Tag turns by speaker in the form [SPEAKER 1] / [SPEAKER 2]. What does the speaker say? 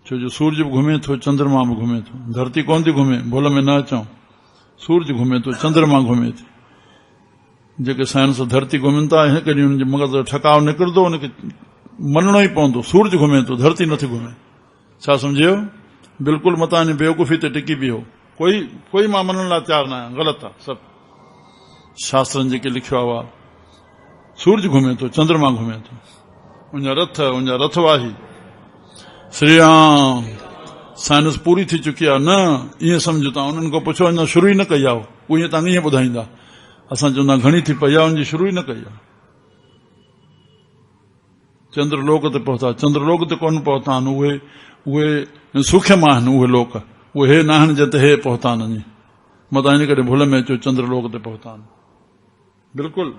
[SPEAKER 1] छो जो सूरज भी घुमे थो, चंद्रमा भी घुमे थो, धरती कोन थी घुमे, भुल में न अचूं। सूरज घुमे थो, चंद्रमा घुमे थी। जेके साइंस धरती घुमनि था, हिन करे हुनजे मगज़ ठकाव निकिरंदो, हुनखे मञणो ई पवंदो। सूरज घुमे थो, धरती नथी घुमे। छा सम्झियो? बिल्कुलु मतां बेवकूफ़ी ते टिकी बीहो। कोई मां मञण लाइ तयारु न आहियां, ग़लति आहे सभु। शास्त्रनि जेके लिखियो आहे, सूरज घुमे थो, चंद्रमा घुमे थो, उनजा रथवाही श्री राम। साइंस पूरी थी चुकी आहे। न ईअं सम्झो था, उन्हनि खां पुछो, अञा शुरू ई न कई आहे। उहे तव्हां ईअं ॿुधाईंदा, असां चवंदा घणी थी पई आहे, उनजी शुरू ई न कई आहे। चंद्रलोक ते पहुता, चंद्रलोक ते कोन पहुता आहिनि। उहे सूख्यम आहिनि, उहे लोक उहे हे न आहिनि जिते हे पहुता आहिनि। मतां इन करे भुल में अचो चंद्रलोक ते पहुता आहिनि। बिल्कुलु